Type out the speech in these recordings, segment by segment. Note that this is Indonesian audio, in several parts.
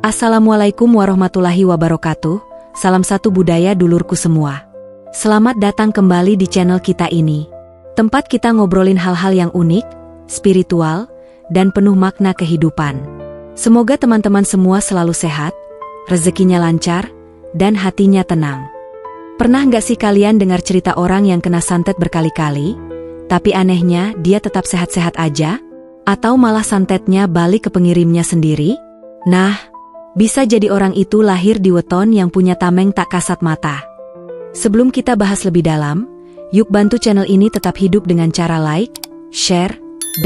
Assalamualaikum warahmatullahi wabarakatuh, salam satu budaya dulurku semua. Selamat datang kembali di channel kita ini. Tempat kita ngobrolin hal-hal yang unik, spiritual, dan penuh makna kehidupan. Semoga teman-teman semua selalu sehat, rezekinya lancar, dan hatinya tenang. Pernah nggak sih kalian dengar cerita orang yang kena santet berkali-kali, tapi anehnya dia tetap sehat-sehat aja? Atau malah santetnya balik ke pengirimnya sendiri? Nah, bisa jadi orang itu lahir di weton yang punya tameng tak kasat mata. Sebelum kita bahas lebih dalam, yuk bantu channel ini tetap hidup dengan cara like, share,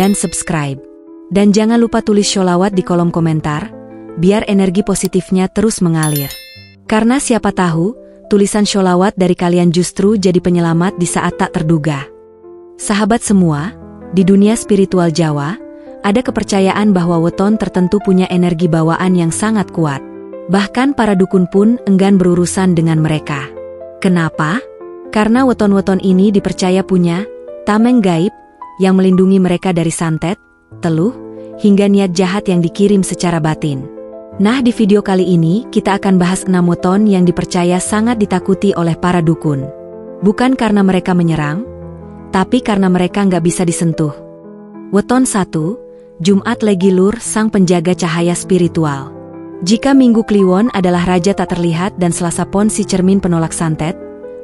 dan subscribe. Dan jangan lupa tulis sholawat di kolom komentar, biar energi positifnya terus mengalir. Karena siapa tahu, tulisan sholawat dari kalian justru jadi penyelamat di saat tak terduga. Sahabat semua, di dunia spiritual Jawa, ada kepercayaan bahwa weton tertentu punya energi bawaan yang sangat kuat. Bahkan para dukun pun enggan berurusan dengan mereka. Kenapa? Karena weton-weton ini dipercaya punya tameng gaib yang melindungi mereka dari santet, teluh, hingga niat jahat yang dikirim secara batin. Nah, di video kali ini kita akan bahas 6 weton yang dipercaya sangat ditakuti oleh para dukun. Bukan karena mereka menyerang, tapi karena mereka nggak bisa disentuh. Weton 1. Jumat Legi Lur, sang penjaga cahaya spiritual. Jika Minggu Kliwon adalah raja tak terlihat dan Selasa Pon si cermin penolak santet,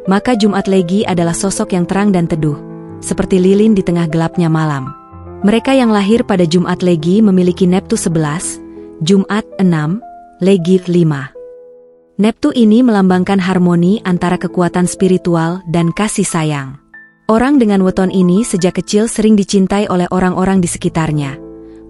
maka Jumat Legi adalah sosok yang terang dan teduh, seperti lilin di tengah gelapnya malam. Mereka yang lahir pada Jumat Legi memiliki Neptu 11, Jumat 6, Legi 5. Neptu ini melambangkan harmoni antara kekuatan spiritual dan kasih sayang. Orang dengan weton ini sejak kecil sering dicintai oleh orang-orang di sekitarnya.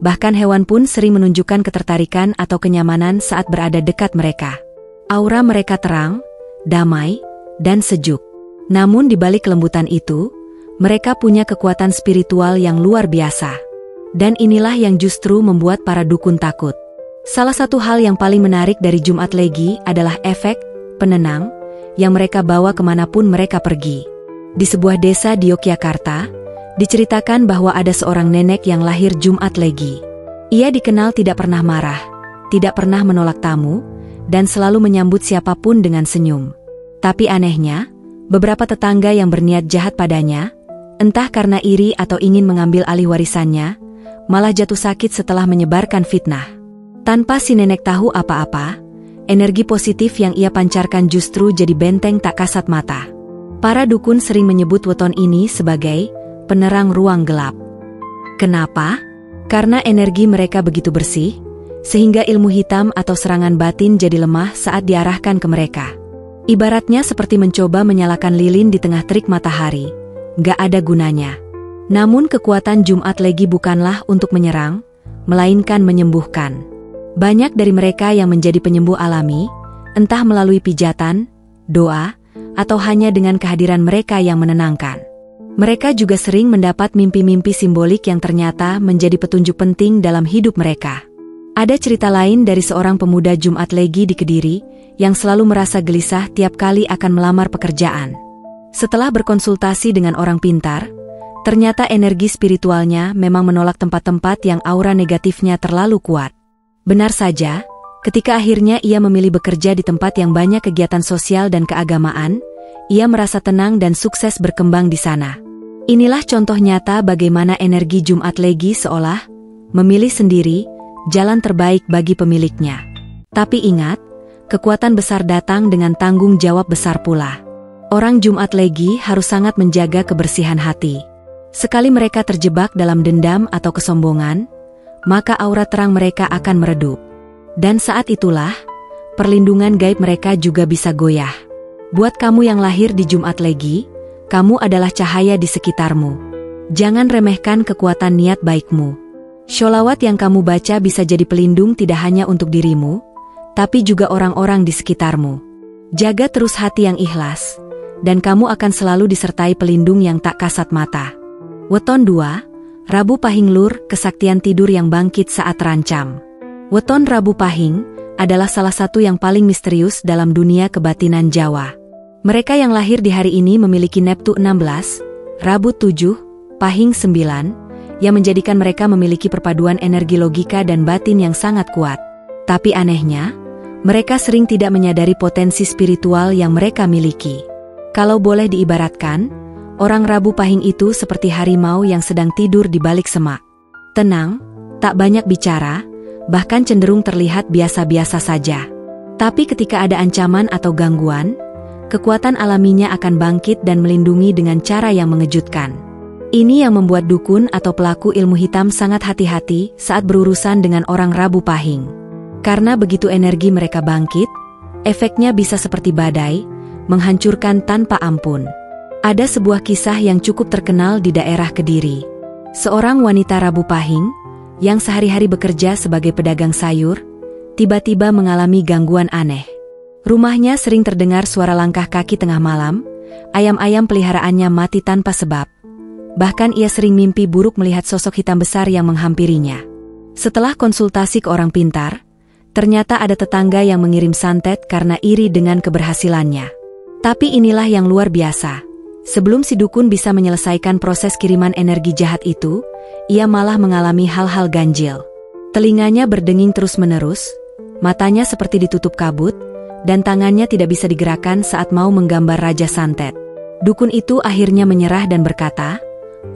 Bahkan hewan pun sering menunjukkan ketertarikan atau kenyamanan saat berada dekat mereka. Aura mereka terang, damai, dan sejuk. Namun di balik kelembutan itu, mereka punya kekuatan spiritual yang luar biasa. Dan inilah yang justru membuat para dukun takut. Salah satu hal yang paling menarik dari Jumat Legi adalah efek penenang yang mereka bawa kemanapun mereka pergi. Di sebuah desa di Yogyakarta, diceritakan bahwa ada seorang nenek yang lahir Jumat Legi. Ia dikenal tidak pernah marah, tidak pernah menolak tamu, dan selalu menyambut siapapun dengan senyum. Tapi anehnya, beberapa tetangga yang berniat jahat padanya, entah karena iri atau ingin mengambil alih warisannya, malah jatuh sakit setelah menyebarkan fitnah. Tanpa si nenek tahu apa-apa, energi positif yang ia pancarkan justru jadi benteng tak kasat mata. Para dukun sering menyebut weton ini sebagai penerang ruang gelap. Kenapa? Karena energi mereka begitu bersih, sehingga ilmu hitam atau serangan batin jadi lemah saat diarahkan ke mereka. Ibaratnya seperti mencoba menyalakan lilin di tengah terik matahari, gak ada gunanya. Namun kekuatan Jumat Legi bukanlah untuk menyerang, melainkan menyembuhkan. Banyak dari mereka yang menjadi penyembuh alami, entah melalui pijatan, doa, atau hanya dengan kehadiran mereka yang menenangkan. Mereka juga sering mendapat mimpi-mimpi simbolik yang ternyata menjadi petunjuk penting dalam hidup mereka. Ada cerita lain dari seorang pemuda Jumat Legi di Kediri yang selalu merasa gelisah tiap kali akan melamar pekerjaan. Setelah berkonsultasi dengan orang pintar, ternyata energi spiritualnya memang menolak tempat-tempat yang aura negatifnya terlalu kuat. Benar saja, ketika akhirnya ia memilih bekerja di tempat yang banyak kegiatan sosial dan keagamaan, ia merasa tenang dan sukses berkembang di sana. Inilah contoh nyata bagaimana energi Jumat Legi seolah memilih sendiri jalan terbaik bagi pemiliknya. Tapi ingat, kekuatan besar datang dengan tanggung jawab besar pula. Orang Jumat Legi harus sangat menjaga kebersihan hati. Sekali mereka terjebak dalam dendam atau kesombongan, maka aura terang mereka akan meredup. Dan saat itulah, perlindungan gaib mereka juga bisa goyah. Buat kamu yang lahir di Jumat Legi, kamu adalah cahaya di sekitarmu. Jangan remehkan kekuatan niat baikmu. Sholawat yang kamu baca bisa jadi pelindung tidak hanya untuk dirimu, tapi juga orang-orang di sekitarmu. Jaga terus hati yang ikhlas, dan kamu akan selalu disertai pelindung yang tak kasat mata. Weton 2, Rabu Pahing Lur, kesaktian tidur yang bangkit saat terancam. Weton Rabu Pahing adalah salah satu yang paling misterius dalam dunia kebatinan Jawa. Mereka yang lahir di hari ini memiliki Neptu 16, Rabu 7, Pahing 9, yang menjadikan mereka memiliki perpaduan energi logika dan batin yang sangat kuat. Tapi anehnya, mereka sering tidak menyadari potensi spiritual yang mereka miliki. Kalau boleh diibaratkan, orang Rabu Pahing itu seperti harimau yang sedang tidur di balik semak. Tenang, tak banyak bicara, bahkan cenderung terlihat biasa-biasa saja. Tapi ketika ada ancaman atau gangguan, kekuatan alaminya akan bangkit dan melindungi dengan cara yang mengejutkan. Ini yang membuat dukun atau pelaku ilmu hitam sangat hati-hati saat berurusan dengan orang Rabu Pahing. Karena begitu energi mereka bangkit, efeknya bisa seperti badai, menghancurkan tanpa ampun. Ada sebuah kisah yang cukup terkenal di daerah Kediri. Seorang wanita Rabu Pahing, yang sehari-hari bekerja sebagai pedagang sayur, tiba-tiba mengalami gangguan aneh. Rumahnya sering terdengar suara langkah kaki tengah malam, ayam-ayam peliharaannya mati tanpa sebab. Bahkan ia sering mimpi buruk melihat sosok hitam besar yang menghampirinya. Setelah konsultasi ke orang pintar, ternyata ada tetangga yang mengirim santet karena iri dengan keberhasilannya. Tapi inilah yang luar biasa. Sebelum si dukun bisa menyelesaikan proses kiriman energi jahat itu, ia malah mengalami hal-hal ganjil. Telinganya berdenging terus-menerus, matanya seperti ditutup kabut, dan tangannya tidak bisa digerakkan saat mau menggambar Raja Santet. Dukun itu akhirnya menyerah dan berkata,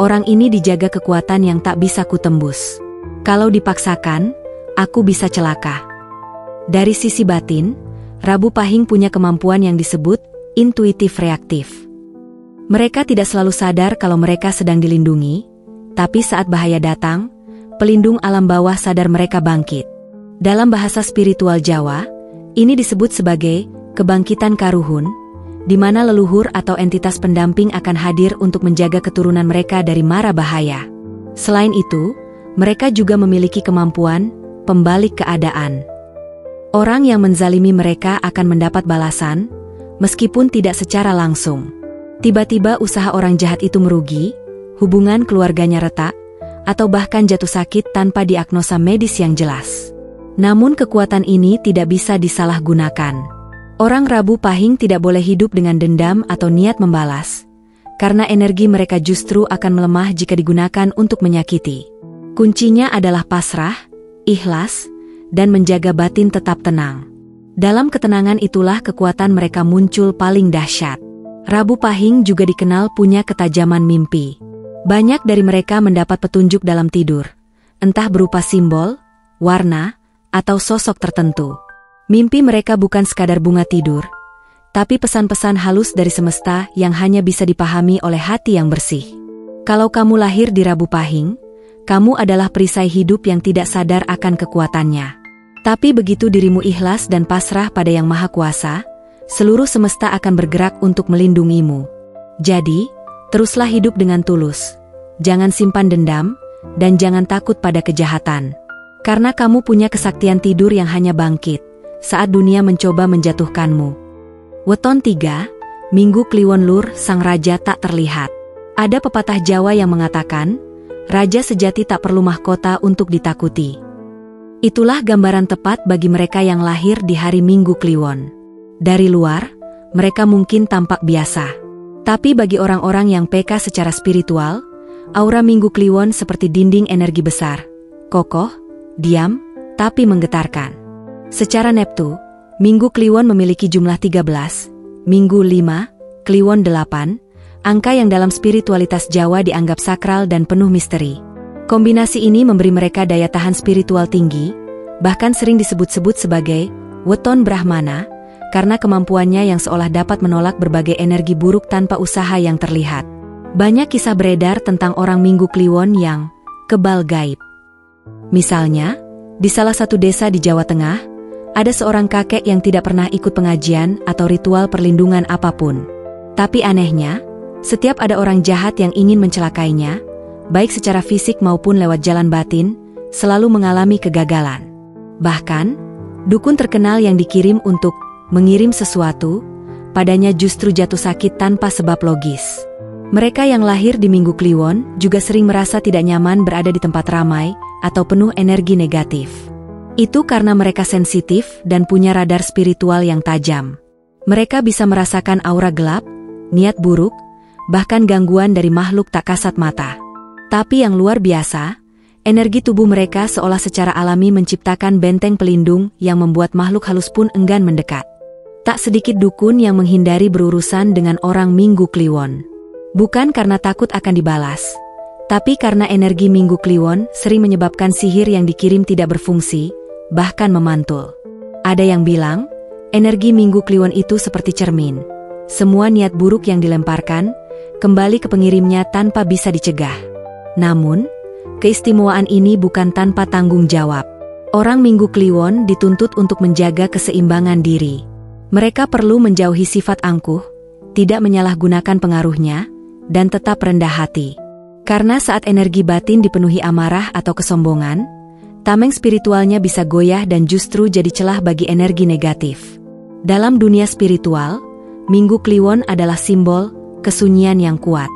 "Orang ini dijaga kekuatan yang tak bisa kutembus. Kalau dipaksakan, aku bisa celaka." Dari sisi batin, Rabu Pahing punya kemampuan yang disebut intuitif reaktif. Mereka tidak selalu sadar kalau mereka sedang dilindungi, tapi saat bahaya datang, pelindung alam bawah sadar mereka bangkit. Dalam bahasa spiritual Jawa, ini disebut sebagai kebangkitan karuhun, di mana leluhur atau entitas pendamping akan hadir untuk menjaga keturunan mereka dari mara bahaya. Selain itu, mereka juga memiliki kemampuan pembalik keadaan. Orang yang menzalimi mereka akan mendapat balasan, meskipun tidak secara langsung. Tiba-tiba usaha orang jahat itu merugi, hubungan keluarganya retak, atau bahkan jatuh sakit tanpa diagnosa medis yang jelas. Namun kekuatan ini tidak bisa disalahgunakan. Orang Rabu Pahing tidak boleh hidup dengan dendam atau niat membalas, karena energi mereka justru akan melemah jika digunakan untuk menyakiti. Kuncinya adalah pasrah, ikhlas, dan menjaga batin tetap tenang. Dalam ketenangan itulah kekuatan mereka muncul paling dahsyat. Rabu Pahing juga dikenal punya ketajaman mimpi. Banyak dari mereka mendapat petunjuk dalam tidur, entah berupa simbol, warna, atau sosok tertentu. Mimpi mereka bukan sekadar bunga tidur, tapi pesan-pesan halus dari semesta yang hanya bisa dipahami oleh hati yang bersih. Kalau kamu lahir di Rabu Pahing, kamu adalah perisai hidup yang tidak sadar akan kekuatannya. Tapi begitu dirimu ikhlas dan pasrah pada Yang Maha Kuasa, seluruh semesta akan bergerak untuk melindungimu. Jadi, teruslah hidup dengan tulus. Jangan simpan dendam, dan jangan takut pada kejahatan. Karena kamu punya kesaktian tidur yang hanya bangkit saat dunia mencoba menjatuhkanmu. Weton 3, Minggu Kliwon Lur, sang raja tak terlihat. Ada pepatah Jawa yang mengatakan, raja sejati tak perlu mahkota untuk ditakuti. Itulah gambaran tepat bagi mereka yang lahir di hari Minggu Kliwon. Dari luar, mereka mungkin tampak biasa. Tapi bagi orang-orang yang peka secara spiritual, aura Minggu Kliwon seperti dinding energi besar, kokoh, diam, tapi menggetarkan. Secara neptu, Minggu Kliwon memiliki jumlah 13, Minggu 5, Kliwon 8, angka yang dalam spiritualitas Jawa dianggap sakral dan penuh misteri. Kombinasi ini memberi mereka daya tahan spiritual tinggi, bahkan sering disebut-sebut sebagai weton Brahmana, karena kemampuannya yang seolah dapat menolak berbagai energi buruk tanpa usaha yang terlihat. Banyak kisah beredar tentang orang Minggu Kliwon yang kebal gaib. Misalnya, di salah satu desa di Jawa Tengah, ada seorang kakek yang tidak pernah ikut pengajian atau ritual perlindungan apapun. Tapi anehnya, setiap ada orang jahat yang ingin mencelakainya, baik secara fisik maupun lewat jalan batin, selalu mengalami kegagalan. Bahkan, dukun terkenal yang dikirim untuk mengirim sesuatu, padanya justru jatuh sakit tanpa sebab logis. Mereka yang lahir di Minggu Kliwon juga sering merasa tidak nyaman berada di tempat ramai atau penuh energi negatif. Itu karena mereka sensitif dan punya radar spiritual yang tajam. Mereka bisa merasakan aura gelap, niat buruk, bahkan gangguan dari makhluk tak kasat mata. Tapi yang luar biasa, Energi tubuh mereka seolah secara alami menciptakan benteng pelindung yang membuat makhluk halus pun enggan mendekat. Tak sedikit dukun yang menghindari berurusan dengan orang Minggu Kliwon. Bukan karena takut akan dibalas, tapi karena energi Minggu Kliwon sering menyebabkan sihir yang dikirim tidak berfungsi, bahkan memantul. Ada yang bilang, energi Minggu Kliwon itu seperti cermin. Semua niat buruk yang dilemparkan, kembali ke pengirimnya tanpa bisa dicegah. Namun, keistimewaan ini bukan tanpa tanggung jawab. Orang Minggu Kliwon dituntut untuk menjaga keseimbangan diri. Mereka perlu menjauhi sifat angkuh, tidak menyalahgunakan pengaruhnya, dan tetap rendah hati. Karena saat energi batin dipenuhi amarah atau kesombongan, tameng spiritualnya bisa goyah dan justru jadi celah bagi energi negatif. Dalam dunia spiritual, Minggu Kliwon adalah simbol kesunyian yang kuat.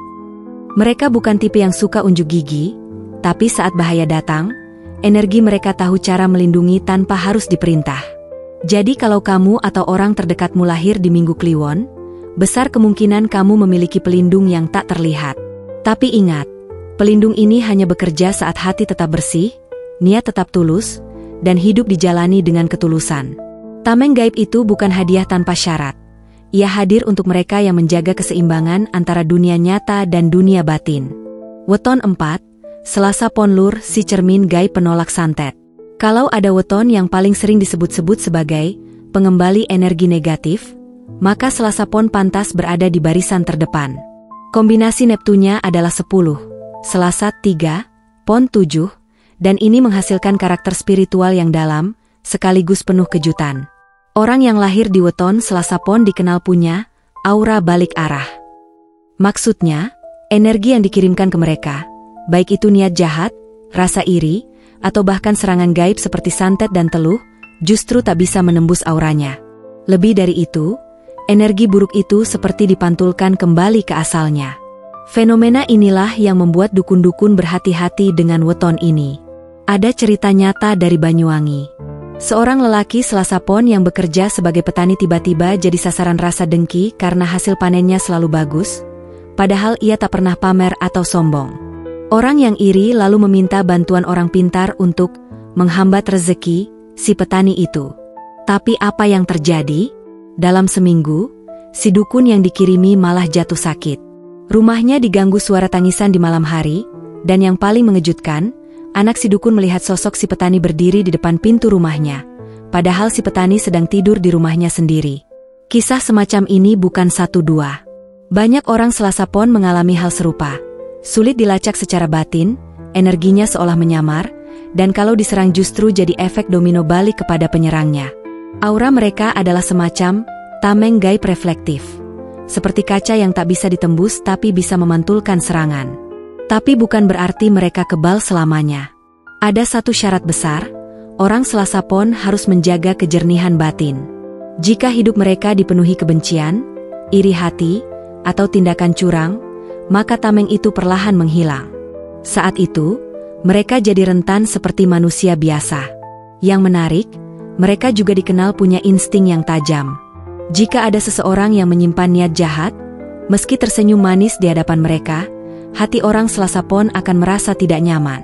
Mereka bukan tipe yang suka unjuk gigi, tapi saat bahaya datang, energi mereka tahu cara melindungi tanpa harus diperintah. Jadi kalau kamu atau orang terdekatmu lahir di Minggu Kliwon, besar kemungkinan kamu memiliki pelindung yang tak terlihat. Tapi ingat, pelindung ini hanya bekerja saat hati tetap bersih, niat tetap tulus, dan hidup dijalani dengan ketulusan. Tameng gaib itu bukan hadiah tanpa syarat. Ia hadir untuk mereka yang menjaga keseimbangan antara dunia nyata dan dunia batin. Weton 4, Selasa Pon Lur si cermin gaib penolak santet. Kalau ada weton yang paling sering disebut-sebut sebagai pengembali energi negatif, maka Selasa Pon pantas berada di barisan terdepan. Kombinasi Neptunya adalah 10, Selasa 3, Pon 7, dan ini menghasilkan karakter spiritual yang dalam, sekaligus penuh kejutan. Orang yang lahir di weton Selasa Pon dikenal punya aura balik arah. Maksudnya, energi yang dikirimkan ke mereka, baik itu niat jahat, rasa iri, atau bahkan serangan gaib seperti santet dan teluh, justru tak bisa menembus auranya. Lebih dari itu, energi buruk itu seperti dipantulkan kembali ke asalnya. Fenomena inilah yang membuat dukun-dukun berhati-hati dengan weton ini. Ada cerita nyata dari Banyuwangi. Seorang lelaki Selasa Pon yang bekerja sebagai petani tiba-tiba jadi sasaran rasa dengki karena hasil panennya selalu bagus, padahal ia tak pernah pamer atau sombong. Orang yang iri lalu meminta bantuan orang pintar untuk menghambat rezeki si petani itu. Tapi apa yang terjadi? Dalam seminggu, si dukun yang dikirimi malah jatuh sakit. Rumahnya diganggu suara tangisan di malam hari, dan yang paling mengejutkan, anak si dukun melihat sosok si petani berdiri di depan pintu rumahnya, padahal si petani sedang tidur di rumahnya sendiri. Kisah semacam ini bukan 1-2. Banyak orang Selasa Pon mengalami hal serupa. Sulit dilacak secara batin, energinya seolah menyamar, dan kalau diserang justru jadi efek domino balik kepada penyerangnya. Aura mereka adalah semacam tameng gaib reflektif. Seperti kaca yang tak bisa ditembus tapi bisa memantulkan serangan. Tapi bukan berarti mereka kebal selamanya. Ada satu syarat besar, orang Selasa Pon harus menjaga kejernihan batin. Jika hidup mereka dipenuhi kebencian, iri hati, atau tindakan curang, maka tameng itu perlahan menghilang. Saat itu, mereka jadi rentan seperti manusia biasa. Yang menarik, mereka juga dikenal punya insting yang tajam. Jika ada seseorang yang menyimpan niat jahat, meski tersenyum manis di hadapan mereka, hati orang Selasa Pon akan merasa tidak nyaman.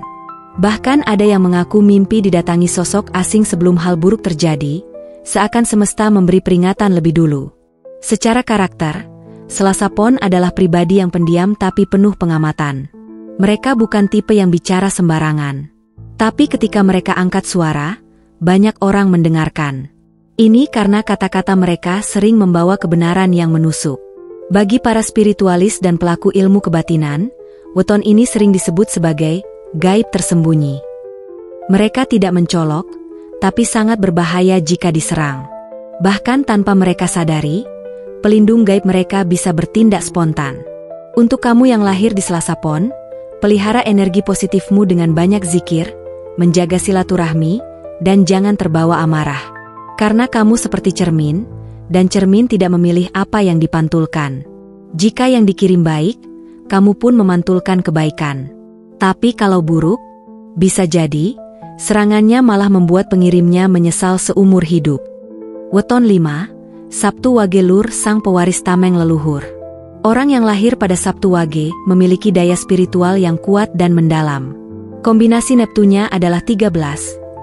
Bahkan ada yang mengaku mimpi didatangi sosok asing sebelum hal buruk terjadi, seakan semesta memberi peringatan lebih dulu. Secara karakter, Selasa Pon adalah pribadi yang pendiam tapi penuh pengamatan. Mereka bukan tipe yang bicara sembarangan. Tapi ketika mereka angkat suara, banyak orang mendengarkan. Ini karena kata-kata mereka sering membawa kebenaran yang menusuk. Bagi para spiritualis dan pelaku ilmu kebatinan, weton ini sering disebut sebagai gaib tersembunyi. Mereka tidak mencolok, tapi sangat berbahaya jika diserang. Bahkan tanpa mereka sadari, pelindung gaib mereka bisa bertindak spontan. Untuk kamu yang lahir di Selasa Pon, pelihara energi positifmu dengan banyak zikir, menjaga silaturahmi, dan jangan terbawa amarah. Karena kamu seperti cermin, dan cermin tidak memilih apa yang dipantulkan. Jika yang dikirim baik, kamu pun memantulkan kebaikan. Tapi kalau buruk, bisa jadi, serangannya malah membuat pengirimnya menyesal seumur hidup. Weton 5, Sabtu Wage Lur sang pewaris tameng leluhur. Orang yang lahir pada Sabtu Wage memiliki daya spiritual yang kuat dan mendalam. Kombinasi Neptunya adalah 13,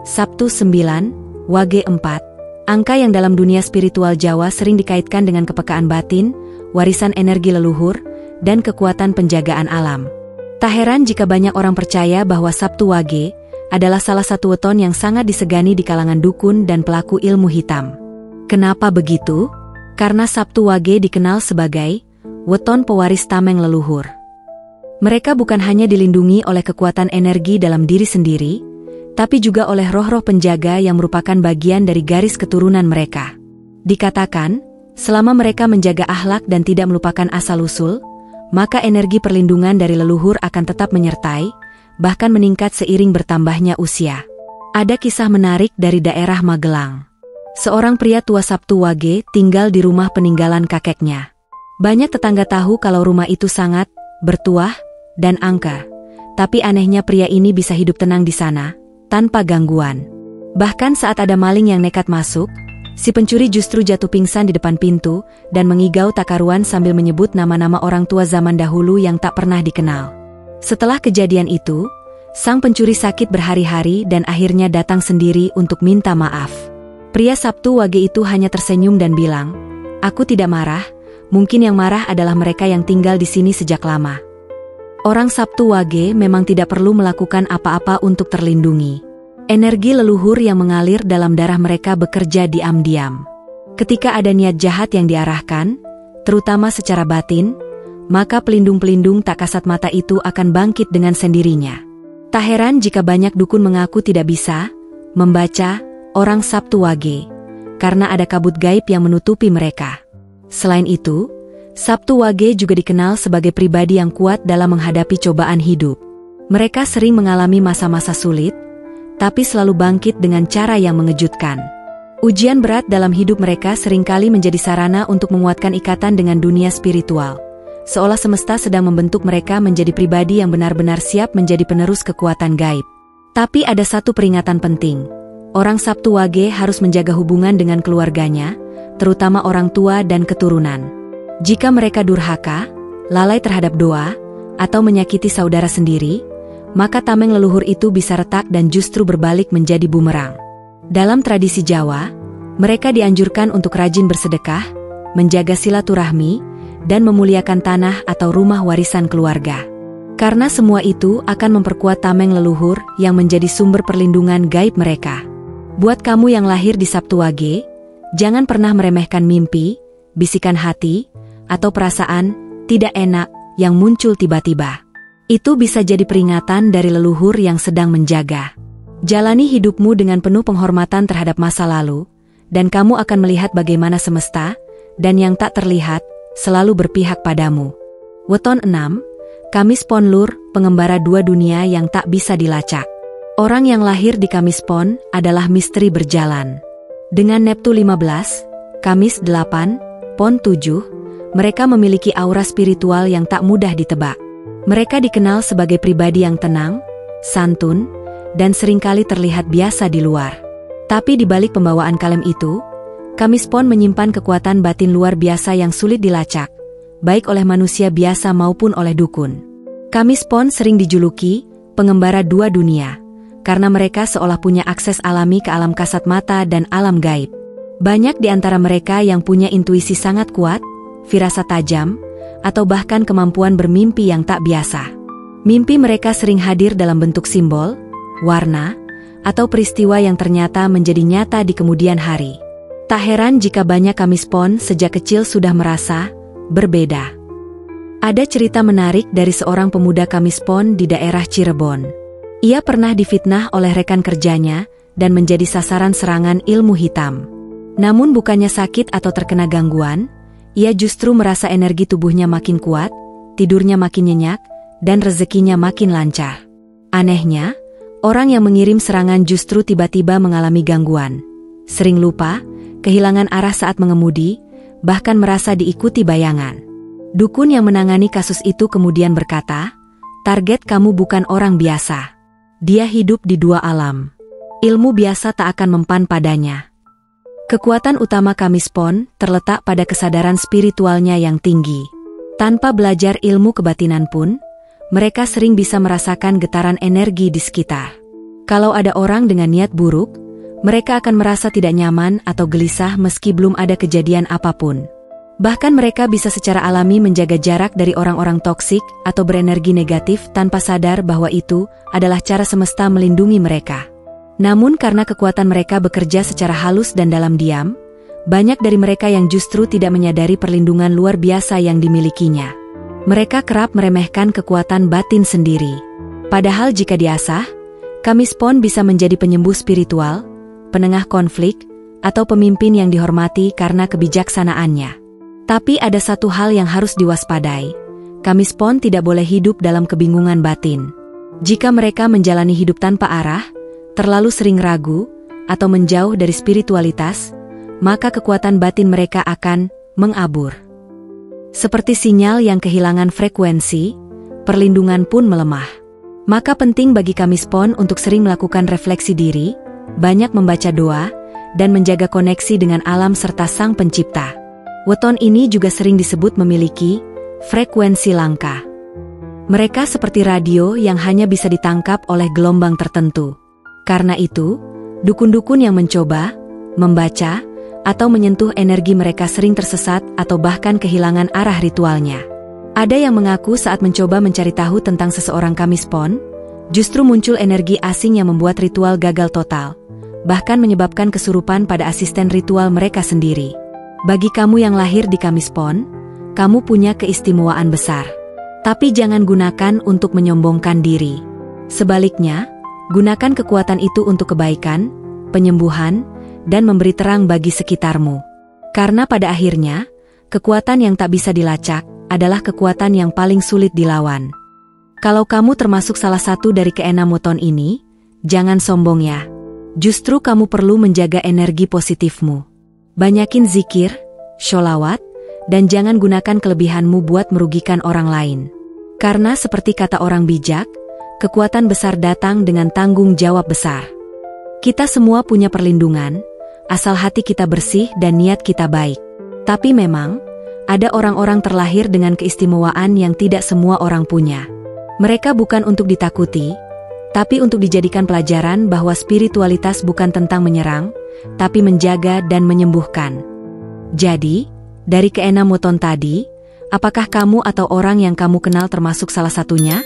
Sabtu 9, Wage 4, angka yang dalam dunia spiritual Jawa sering dikaitkan dengan kepekaan batin, warisan energi leluhur, dan kekuatan penjagaan alam. Tak heran jika banyak orang percaya bahwa Sabtu Wage adalah salah satu weton yang sangat disegani di kalangan dukun dan pelaku ilmu hitam. Kenapa begitu? Karena Sabtu Wage dikenal sebagai weton pewaris tameng leluhur. Mereka bukan hanya dilindungi oleh kekuatan energi dalam diri sendiri, tapi juga oleh roh-roh penjaga yang merupakan bagian dari garis keturunan mereka. Dikatakan, selama mereka menjaga akhlak dan tidak melupakan asal-usul, maka energi perlindungan dari leluhur akan tetap menyertai, bahkan meningkat seiring bertambahnya usia. Ada kisah menarik dari daerah Magelang. Seorang pria tua Sabtu Wage tinggal di rumah peninggalan kakeknya. Banyak tetangga tahu kalau rumah itu sangat bertuah dan angker. Tapi anehnya pria ini bisa hidup tenang di sana, tanpa gangguan. Bahkan saat ada maling yang nekat masuk, si pencuri justru jatuh pingsan di depan pintu dan mengigau tak karuan sambil menyebut nama-nama orang tua zaman dahulu yang tak pernah dikenal. Setelah kejadian itu, sang pencuri sakit berhari-hari dan akhirnya datang sendiri untuk minta maaf. Pria Sabtu Wage itu hanya tersenyum dan bilang, "Aku tidak marah, mungkin yang marah adalah mereka yang tinggal di sini sejak lama." Orang Sabtu Wage memang tidak perlu melakukan apa-apa untuk terlindungi. Energi leluhur yang mengalir dalam darah mereka bekerja diam-diam. Ketika ada niat jahat yang diarahkan, terutama secara batin, maka pelindung-pelindung tak kasat mata itu akan bangkit dengan sendirinya. Tak heran jika banyak dukun mengaku tidak bisa membaca orang Sabtu Wage, karena ada kabut gaib yang menutupi mereka. Selain itu, Sabtu Wage juga dikenal sebagai pribadi yang kuat dalam menghadapi cobaan hidup. Mereka sering mengalami masa-masa sulit, tapi selalu bangkit dengan cara yang mengejutkan. Ujian berat dalam hidup mereka seringkali menjadi sarana untuk menguatkan ikatan dengan dunia spiritual, seolah semesta sedang membentuk mereka menjadi pribadi yang benar-benar siap menjadi penerus kekuatan gaib. Tapi ada satu peringatan penting. Orang Sabtu Wage harus menjaga hubungan dengan keluarganya, terutama orang tua dan keturunan. Jika mereka durhaka, lalai terhadap doa, atau menyakiti saudara sendiri, maka tameng leluhur itu bisa retak dan justru berbalik menjadi bumerang. Dalam tradisi Jawa, mereka dianjurkan untuk rajin bersedekah, menjaga silaturahmi, dan memuliakan tanah atau rumah warisan keluarga. Karena semua itu akan memperkuat tameng leluhur yang menjadi sumber perlindungan gaib mereka. Buat kamu yang lahir di Sabtu Wage, jangan pernah meremehkan mimpi, bisikan hati, atau perasaan tidak enak yang muncul tiba-tiba. Itu bisa jadi peringatan dari leluhur yang sedang menjaga. Jalani hidupmu dengan penuh penghormatan terhadap masa lalu, dan kamu akan melihat bagaimana semesta, dan yang tak terlihat, selalu berpihak padamu. Weton 6, Kamis Pon Lur, pengembara dua dunia yang tak bisa dilacak. Orang yang lahir di Kamis Pon adalah misteri berjalan. Dengan Neptu 15, Kamis 8, Pon 7, mereka memiliki aura spiritual yang tak mudah ditebak. Mereka dikenal sebagai pribadi yang tenang, santun, dan seringkali terlihat biasa di luar. Tapi di balik pembawaan kalem itu, Kamis Pon menyimpan kekuatan batin luar biasa yang sulit dilacak, baik oleh manusia biasa maupun oleh dukun. Kamis Pon sering dijuluki pengembara dua dunia, karena mereka seolah punya akses alami ke alam kasat mata dan alam gaib. Banyak di antara mereka yang punya intuisi sangat kuat, firasat tajam, atau bahkan kemampuan bermimpi yang tak biasa. Mimpi mereka sering hadir dalam bentuk simbol, warna, atau peristiwa yang ternyata menjadi nyata di kemudian hari. Tak heran jika banyak Kamis Pon sejak kecil sudah merasa berbeda. Ada cerita menarik dari seorang pemuda Kamis Pon di daerah Cirebon. Ia pernah difitnah oleh rekan kerjanya dan menjadi sasaran serangan ilmu hitam. Namun bukannya sakit atau terkena gangguan, ia justru merasa energi tubuhnya makin kuat, tidurnya makin nyenyak, dan rezekinya makin lancar. Anehnya, orang yang mengirim serangan justru tiba-tiba mengalami gangguan. Sering lupa, kehilangan arah saat mengemudi, bahkan merasa diikuti bayangan. Dukun yang menangani kasus itu kemudian berkata, "Target kamu bukan orang biasa. Dia hidup di dua alam. Ilmu biasa tak akan mempan padanya." Kekuatan utama Kamis Pon terletak pada kesadaran spiritualnya yang tinggi. Tanpa belajar ilmu kebatinan pun, mereka sering bisa merasakan getaran energi di sekitar. Kalau ada orang dengan niat buruk, mereka akan merasa tidak nyaman atau gelisah meski belum ada kejadian apapun. Bahkan mereka bisa secara alami menjaga jarak dari orang-orang toksik atau berenergi negatif tanpa sadar bahwa itu adalah cara semesta melindungi mereka. Namun karena kekuatan mereka bekerja secara halus dan dalam diam, banyak dari mereka yang justru tidak menyadari perlindungan luar biasa yang dimilikinya. Mereka kerap meremehkan kekuatan batin sendiri. Padahal jika diasah, Kamispon bisa menjadi penyembuh spiritual, penengah konflik, atau pemimpin yang dihormati karena kebijaksanaannya. Tapi ada satu hal yang harus diwaspadai. Kamispon tidak boleh hidup dalam kebingungan batin. Jika mereka menjalani hidup tanpa arah, terlalu sering ragu, atau menjauh dari spiritualitas, maka kekuatan batin mereka akan mengabur. Seperti sinyal yang kehilangan frekuensi, perlindungan pun melemah. Maka penting bagi Kamispon untuk sering melakukan refleksi diri, banyak membaca doa, dan menjaga koneksi dengan alam serta Sang Pencipta. Weton ini juga sering disebut memiliki frekuensi langka. Mereka seperti radio yang hanya bisa ditangkap oleh gelombang tertentu. Karena itu, dukun-dukun yang mencoba, membaca, atau menyentuh energi mereka sering tersesat atau bahkan kehilangan arah ritualnya. Ada yang mengaku saat mencoba mencari tahu tentang seseorang Kamispon, justru muncul energi asing yang membuat ritual gagal total, bahkan menyebabkan kesurupan pada asisten ritual mereka sendiri. Bagi kamu yang lahir di Kamispon, kamu punya keistimewaan besar. Tapi jangan gunakan untuk menyombongkan diri. Sebaliknya, gunakan kekuatan itu untuk kebaikan, penyembuhan, dan memberi terang bagi sekitarmu. Karena pada akhirnya, kekuatan yang tak bisa dilacak adalah kekuatan yang paling sulit dilawan. Kalau kamu termasuk salah satu dari keenam weton ini, jangan sombong ya. Justru kamu perlu menjaga energi positifmu. Banyakin zikir, sholawat, dan jangan gunakan kelebihanmu buat merugikan orang lain. Karena seperti kata orang bijak, kekuatan besar datang dengan tanggung jawab besar. Kita semua punya perlindungan, asal hati kita bersih dan niat kita baik. Tapi memang, ada orang-orang terlahir dengan keistimewaan yang tidak semua orang punya. Mereka bukan untuk ditakuti, tapi untuk dijadikan pelajaran bahwa spiritualitas bukan tentang menyerang, tapi menjaga dan menyembuhkan. Jadi, dari keenam weton tadi, apakah kamu atau orang yang kamu kenal termasuk salah satunya?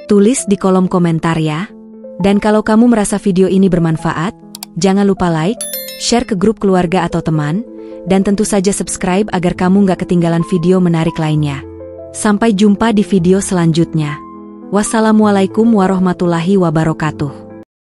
Tulis di kolom komentar ya. Dan kalau kamu merasa video ini bermanfaat, jangan lupa like, share ke grup keluarga atau teman, dan tentu saja subscribe agar kamu nggak ketinggalan video menarik lainnya. Sampai jumpa di video selanjutnya. Wassalamualaikum warahmatullahi wabarakatuh.